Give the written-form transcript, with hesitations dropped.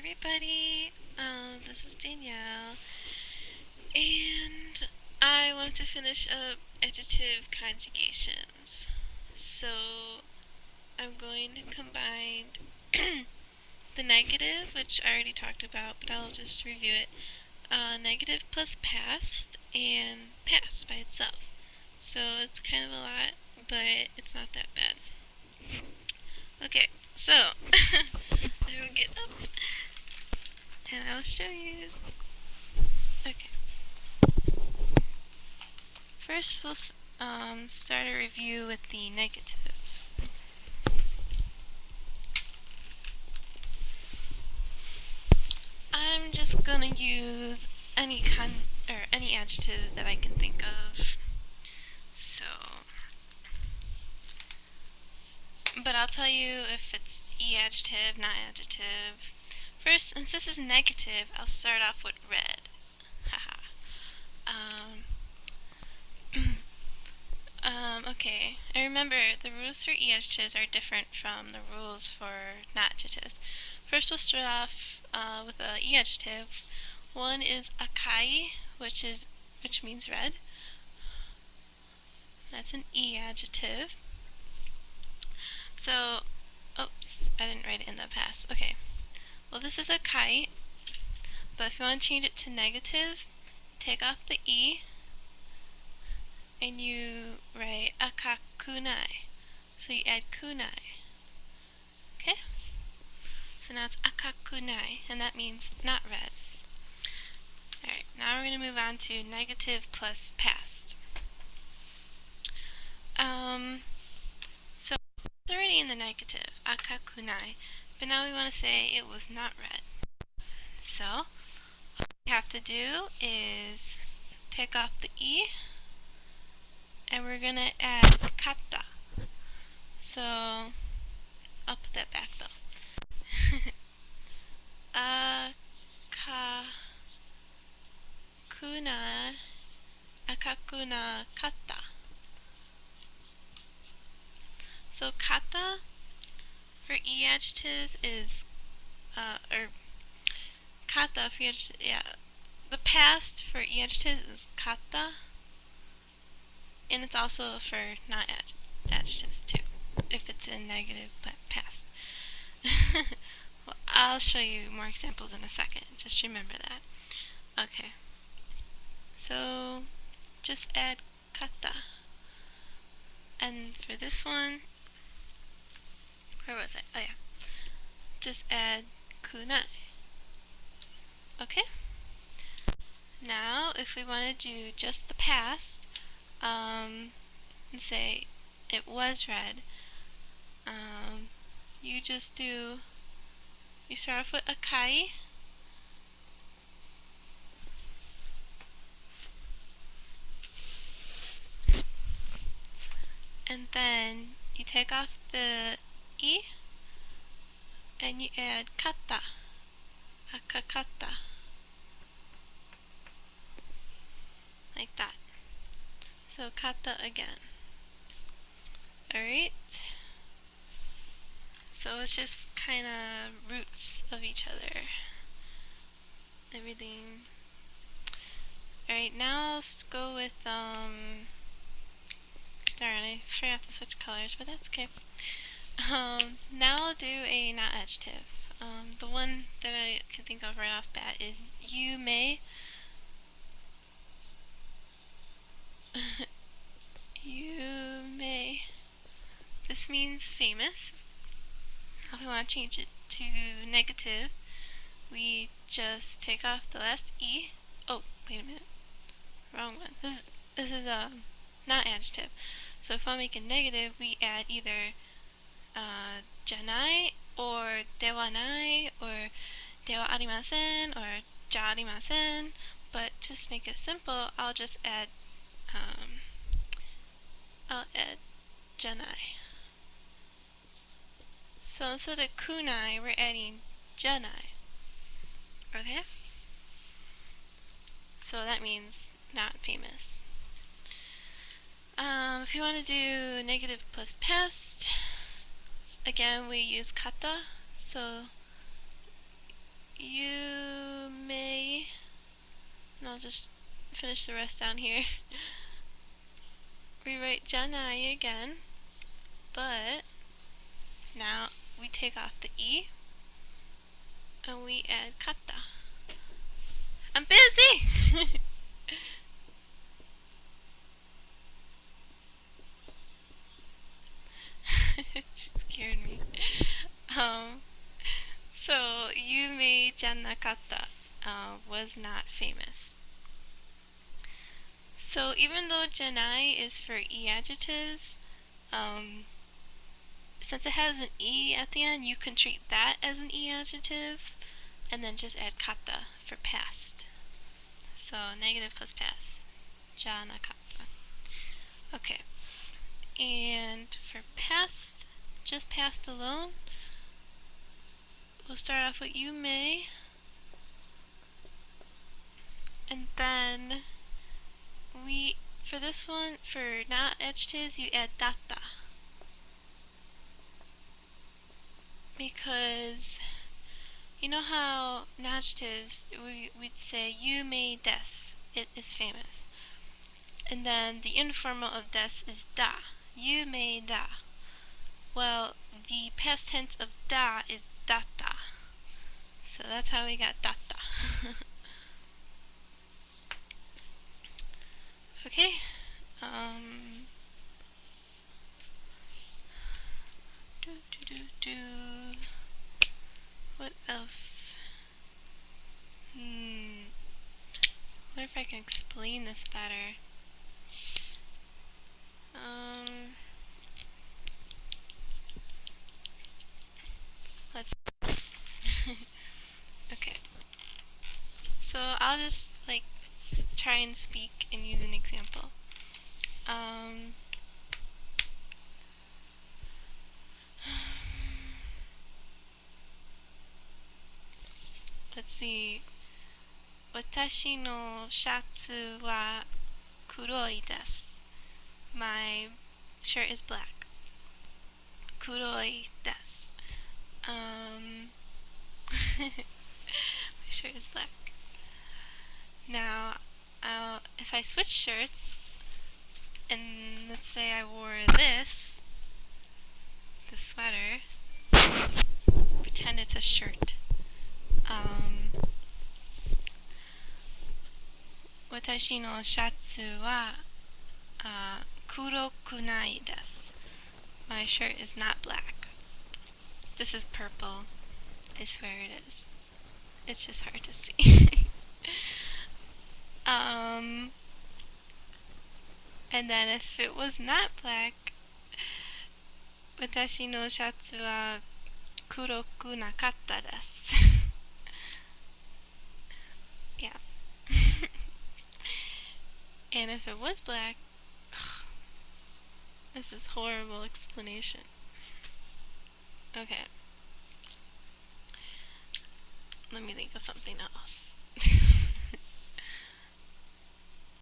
everybody. This is Danielle, and I wanted to finish up adjective conjugations. So I'm going to combine the negative, which I already talked about, but I'll just review it. Negative plus past and past by itself. So it's kind of a lot, but it's not that bad. Okay, so I will get up and I'll show you. Okay. First, we'll start a review with the negative. I'm just gonna use any adjective that I can think of. So, but I'll tell you if it's i-adjective, na-adjective. First, since this is negative, I'll start off with red. Haha. Okay, I remember the rules for e-adjectives are different from the rules for na-adjectives. First, we'll start off with a e-adjective. One is akai, which means red. That's an e-adjective. So, oops, I didn't write it in the past. Okay, well this is akai, but if you want to change it to negative, take off the e, and you write akakunai. So you add kunai. Okay? So now it's akakunai, and that means not red. Alright, now we're going to move on to negative plus past. So it's already in the negative, akakunai, but now we want to say it was not red. So all we have to do is take off the e, and we're going to add kata. So I'll put that back though. Akakuna kata. So kata for e-adjectives is, or kata for e-adjectives, yeah. The past for e-adjectives is kata, and it's also for not-adjectives too, if it's in negative but past. Well, I'll show you more examples in a second, just remember that. Okay, so just add kata. And for this one, where was I? Oh yeah, just add kunai. Okay? Now, if we want to do just the past, and say it was red, you start off with akai, and then you take off the e, and you add kata, akakata, like that. So kata again. Alright? So it's just kind of roots of each other. Everything. Alright, now let's go with, darn, I forgot to switch colors, but that's okay. Now I'll do a not-adjective. The one that I can think of right off bat is you may. You may. This means famous. If we want to change it to negative, we just take off the last e. Oh, wait a minute. Wrong one. This is a not adjective. So if I make it negative, we add either janai or dewanai or dewa arimasen or ja arimasen. But just make it simple, I'll add janai. So instead of kunai, we're adding janai. Okay? So that means not famous. If you want to do negative plus past, again we use kata. So you may, and I'll just finish the rest down here. Rewrite janai again, but now we take off the e and we add kata. I'm busy! She scared me. So Yume Janakata was not famous. So even though janai is for i-adjectives, since it has an e at the end, you can treat that as an i-adjective and then just add kata for past. So negative plus past. Janakata. Okay. And for past, just past alone, we'll start off with you may, and then for this one, for na-adjectives, you add data, because you know how na-adjectives, we'd say you may des, it is famous, and then the informal of des is da, you may da. Well, the past tense of da is data, so that's how we got data. Okay. What else? What if I can explain this better? Let's. Okay. So I'll just like try and speak and use an example. Let's see. 私のシャツは黒いです. My shirt is black. 黒いです. My shirt is black. Now, if I switch shirts, and let's say I wore this sweater, pretend it's a shirt. 私のシャツは黒くないです. My shirt is not black. This is purple. I swear it is. It's just hard to see. And then if it was not black, 私のシャツは黒くなかったです. Yeah. And if it was black, this is horrible explanation. Okay. Let me think of something else.